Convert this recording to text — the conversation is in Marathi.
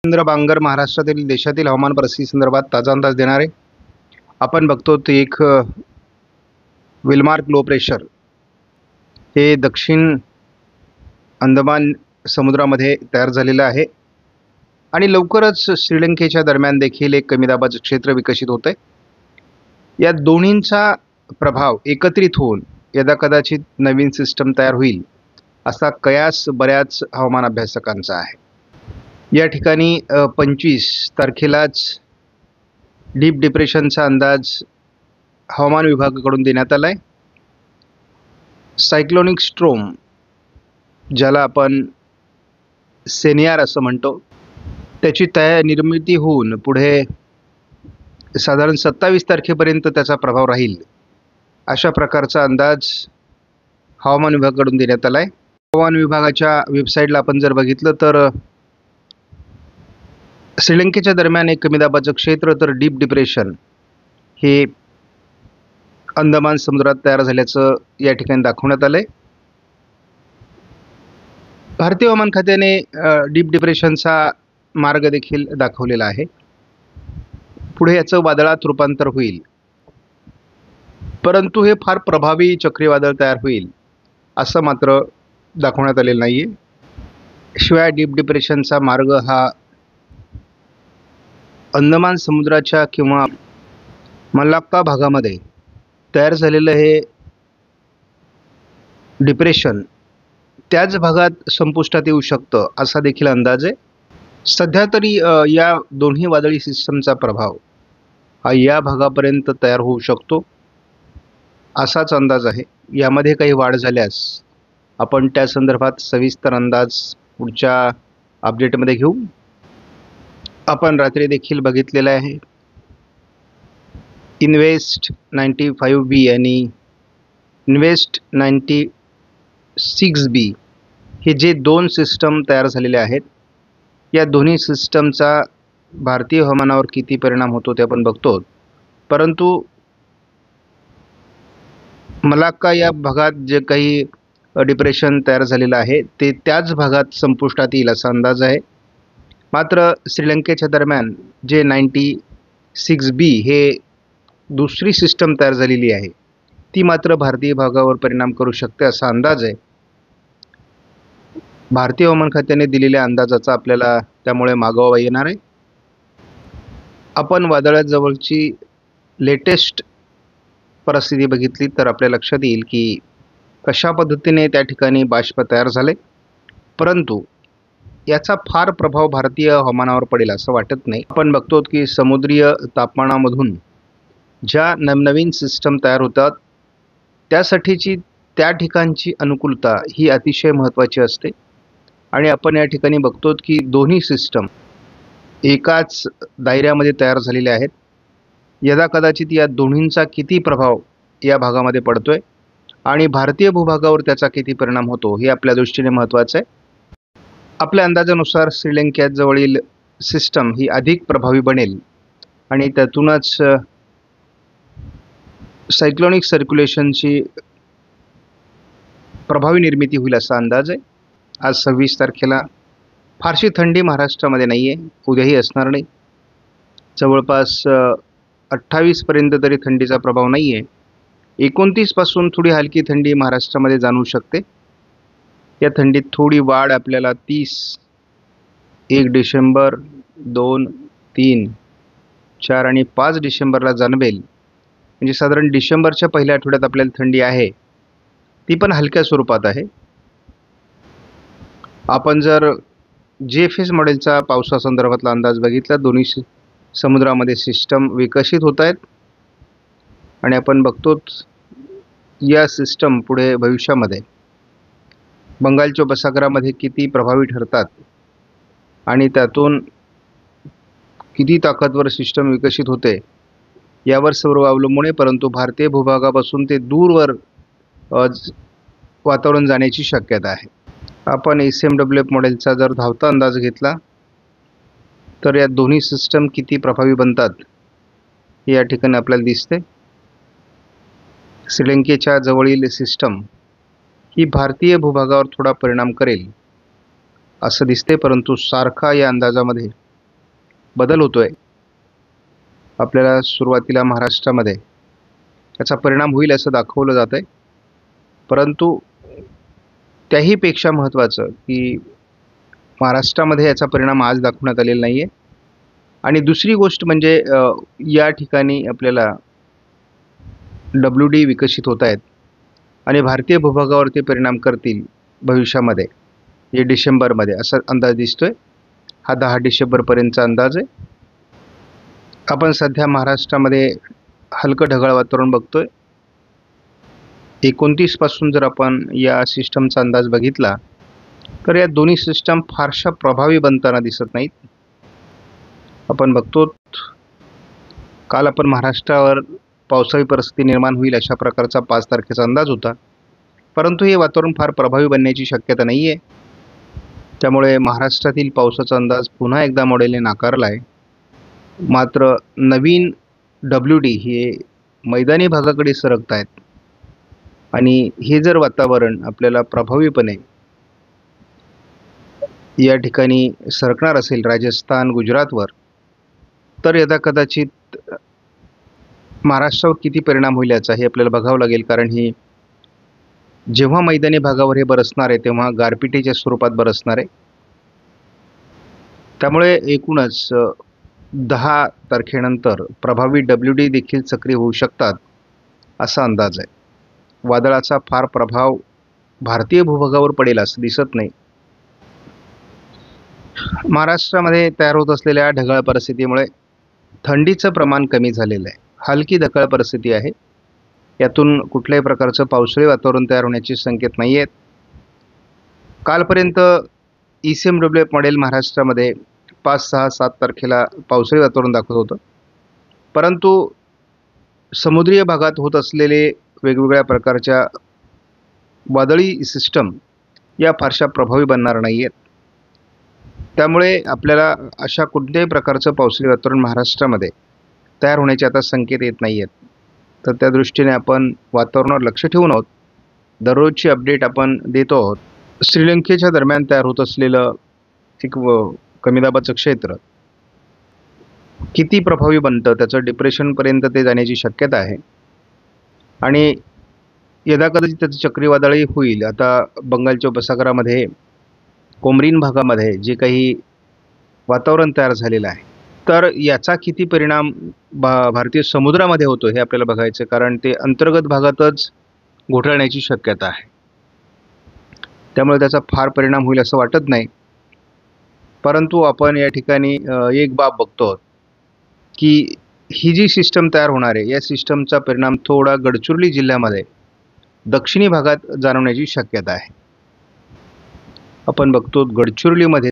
चंद्र बांगर महाराष्ट्रातील देशातील हवामान परिस्थितीसंदर्भात ताजा अंदाज देणार आहे. आपण बघतो ते एक विलमार्क लो प्रेशर हे दक्षिण अंदमान समुद्रामध्ये तयार झालेलं आहे आणि लवकरच श्रीलंकेच्या दरम्यान देखील एक कमी दाबाचं क्षेत्र विकसित होत आहे. या दोन्हींचा प्रभाव एकत्रित होऊन यदाकदाचित नवीन सिस्टम तयार होईल असा कयास बऱ्याच हवामान अभ्यासकांचा आहे. या ठिकाणी 25 तारखेलाच डीप डिप्रेशनचा अंदाज हवामान विभागाकडून देण्यात आला आहे. सायक्लोनिक स्ट्रोम ज्याला आपण सेनियार असं म्हणतो, त्याची निर्मिती होऊन पुढे साधारण 27 तारखेपर्यंत त्याचा प्रभाव राहील अशा प्रकारचा अंदाज हवामान विभागाकडून देण्यात आला आहे. हवामान विभागाच्या वेबसाईटला आपण जर बघितलं तर श्रीलंकेच्या दरम्यान एक कमी दाबाचं क्षेत्र तर डीप डिप्रेशन हे अंदमान समुद्रात तयार झाल्याचं या ठिकाणी दाखवण्यात आलं आहे. भारतीय हवामान खात्याने डीप डिप्रेशनचा मार्ग देखील दाखवलेला आहे. पुढे याचं वादळात रूपांतर होईल, परंतु हे फार प्रभावी चक्रीवादळ तयार होईल असं मात्र दाखवण्यात आलेलं नाही आहे. शिवाय डीप डिप्रेशनचा मार्ग हा अंदमान समुद्राच्या किंवा मलाक्का भागामध्ये तयार झालेलं हे डिप्रेशन त्याच भागात संपुष्टात येऊ शकतं असा देखील अंदाज आहे. सध्या तरी या दोन्ही वादळी सिस्टमचा प्रभाव हा या भागापर्यंत तयार होऊ शकतो असाच अंदाज आहे. यामध्ये काही वाढ झाल्यास आपण त्या संदर्भात सविस्तर अंदाज पुढच्या अपडेटमध्ये घेऊ. आपण रात्री देखील बघितलेलं आहे इन्वेस्ट 95B आणि इन्वेस्ट 96B हे जे दोन सिस्टम तयार झालेले आहेत, या दोन्ही सिस्टमचा भारतीय हवामानावर किती परिणाम होतो ते आपण बघतो. परंतु मलाक्का या भागात जे काही डिप्रेशन तयार झालेलं आहे ते त्याच भागात संपुष्टात येईल असा अंदाज आहे. मात्र श्रीलंकेच्या दरम्यान जे 96B हे दुसरी सिस्टम तयार झालेली आहे ती मात्र भारतीय भागावर परिणाम करू शकते असा अंदाज आहे. भारतीय हवामान खात्याने दिलेल्या अंदाजाचा आपल्याला त्यामुळे मागोवा येणार आहे. आपण वादळाजवळची लेटेस्ट परिस्थिती बघितली तर आपल्या लक्षात येईल की कशा पद्धतीने त्या ठिकाणी बाष्प तयार झाले, परंतु याचा फार प्रभाव भारतीय हवामानावर पडेल असं वाटत नाही. आपण बघतो की समुद्रीय तापमानामधून ज्या नवनवीन सिस्टम तयार होतात त्यासाठीची त्या ठिकाणची अनुकूलता ही अतिशय महत्त्वाची असते आणि आपण या ठिकाणी बघतो की दोन्ही सिस्टम एकाच दायऱ्यामध्ये तयार झालेले आहेत. यदाकदाचित या दोन्हींचा किती प्रभाव या भागामध्ये पडतोय आणि भारतीय भूभागावर त्याचा किती परिणाम होतो हे आपल्या दृष्टीने महत्त्वाचं आहे. आपल्या अंदाजानुसार श्रीलंकेजवळील सिस्टम ही अधिक प्रभावी बनेल आणि त्यातूनच सायक्लोनिक सर्क्युलेशनची प्रभावी निर्मिती होईल असा अंदाज आहे. आज 26 तारखेला फारशी थंडी महाराष्ट्रामध्ये नाही आहे, उद्याही असणार नाही. जवळपास 28 पर्यंत तरी थंडीचा प्रभाव नाही आहे. 29 पासून थोडी हलकी थंडी महाराष्ट्रामध्ये जाणवू शकते. या थंडीत थोडी वाढ आपल्याला 30, 1 डिसेंबर, 2, 3, 4 आणि 5 डिसेंबरला जाणवेल. म्हणजे साधारण डिसेंबरच्या पहिल्या आठवड्यात आपल्याला थंडी आहे, ती पण हलक्या स्वरूपात आहे. आपण जर GFS मॉडेलचा पावसासंदर्भातला अंदाज बघितला, दोन्ही समुद्रामध्ये सिस्टम विकसित होत आहेत आणि आपण बघतोच या सिस्टम पुढे भविष्यामध्ये बंगालच्या उपसागरामध्ये किती प्रभावी ठरतात आणि त्यातून किती ताकदवर सिस्टम विकसित होते यावर सर्व अवलंबून आहे. परंतु भारतीय भूभागापासून ते दूरवर वातावरण जाण्याची शक्यता आहे. आपण SMWF मॉडेलचा जर धावता अंदाज घेतला तर या दोन्ही सिस्टम किती प्रभावी बनतात हे या ठिकाणी आपल्याला दिसते. श्रीलंकेच्या जवळील सिस्टम ही भारतीय भूभागावर थोडा परिणाम करेल असं दिसते, परंतु सारखा या अंदाजामध्ये बदल होतोय, आपल्याला सुरुवातीला महाराष्ट्रामध्ये याचा परिणाम होईल असं दाखवलं जात आहे. परंतु त्याहीपेक्षा महत्त्वाचं की महाराष्ट्रामध्ये याचा परिणाम आज दाखवण्यात आलेला नाही आहे. आणि दुसरी गोष्ट म्हणजे या ठिकाणी आपल्याला WD विकसित होत आहेत आणि भारतीय भूभागावर ते परिणाम करतील भविष्यामध्ये, हे डिसेंबरमध्ये असा अंदाज दिसतोय. हा 10 डिसेंबरपर्यंतचा अंदाज आहे. आपण सध्या महाराष्ट्रामध्ये हलकं ढगाळ वातावरण बघतोय. 29 पासून जर आपण या सिस्टमचा अंदाज बघितला तर या दोन्ही सिस्टम फारशा प्रभावी बनताना दिसत नाहीत. आपण बघतो काल आपण महाराष्ट्रावर पावसाळी परिस्थिती निर्माण होईल अशा प्रकारचा 5 तारखेचा अंदाज होता, परंतु हे वातावरण फार प्रभावी बनण्याची शक्यता नाही आहे. त्यामुळे महाराष्ट्रातील पावसाचा अंदाज पुन्हा एकदा मॉडेलने नाकारला आहे. मात्र नवीन WD हे मैदानी भागाकडे सरकत आहेत आणि हे जर वातावरण आपल्याला प्रभावीपणे या ठिकाणी सरकणार असेल राजस्थान गुजरातवर, तर यदा कदाचित महाराष्ट्रावर किती परिणाम होईल याचा हे आपल्याला बघावं लागेल. कारण ही जेव्हा मैदानी भागावर हे बरसणार आहे तेव्हा गारपिटीच्या स्वरूपात बरसणार आहे. त्यामुळे एकूणच 10 तारखेनंतर प्रभावी WD देखील सक्रिय होऊ शकतात असा अंदाज आहे. वादळाचा फार प्रभाव भारतीय भूभागावर पडेल असं दिसत नाही. महाराष्ट्रामध्ये तयार होत असलेल्या ढगाळ परिस्थितीमुळे थंडीचं प्रमाण कमी झालेलं आहे. हलकी ढगाळ परिस्थिती आहे. यातून कुठल्याही प्रकारचं पावसाळी वातावरण तयार होण्याचे संकेत नाही आहेत. कालपर्यंत ECMWF मॉडेल महाराष्ट्रामध्ये 5, 6, 7 तारखेला पावसाळी वातावरण दाखवत होतं, परंतु समुद्रीय भागात होत असलेले वेगवेगळ्या प्रकारच्या वादळी सिस्टम या फारशा प्रभावी बनणार नाही आहेत. त्यामुळे आपल्याला अशा कोणत्याही प्रकारचं पावसाळी वातावरण महाराष्ट्रामध्ये तयार होण्याचे आता संकेत येत नाही आहेत. तर त्या दृष्टीने आपण वातावरणावर लक्ष ठेवून आहोत. दररोजची अपडेट आपण देतो आहोत. श्रीलंकेच्या दरम्यान तयार होत असलेलं एक कमी दाबाचं क्षेत्र किती प्रभावी बनतं, त्याचं डिप्रेशनपर्यंत ते जाण्याची शक्यता आहे आणि यदाकदाचित त्याचं चक्रीवादळही होईल. आता बंगालच्या उपसागरामध्ये कोमरीन भागामध्ये जे काही वातावरण तयार झालेलं आहे, तर याचा किती परिणाम भारतीय समुद्रामध्ये होतो हे आपल्याला बघायचं, कारण ते अंतर्गत भागातच घोटाळण्याची शक्यता आहे. त्यामुळे त्याचा फार परिणाम होईल असं वाटत नाही. परंतु आपण या ठिकाणी एक बाब बघतो की ही जी सिस्टम तयार होणार आहे या सिस्टमचा परिणाम थोडा गडचिरोली जिल्ह्यामध्ये दक्षिणी भागात जाणवण्याची शक्यता आहे. आपण बघतो गडचिरोलीमध्ये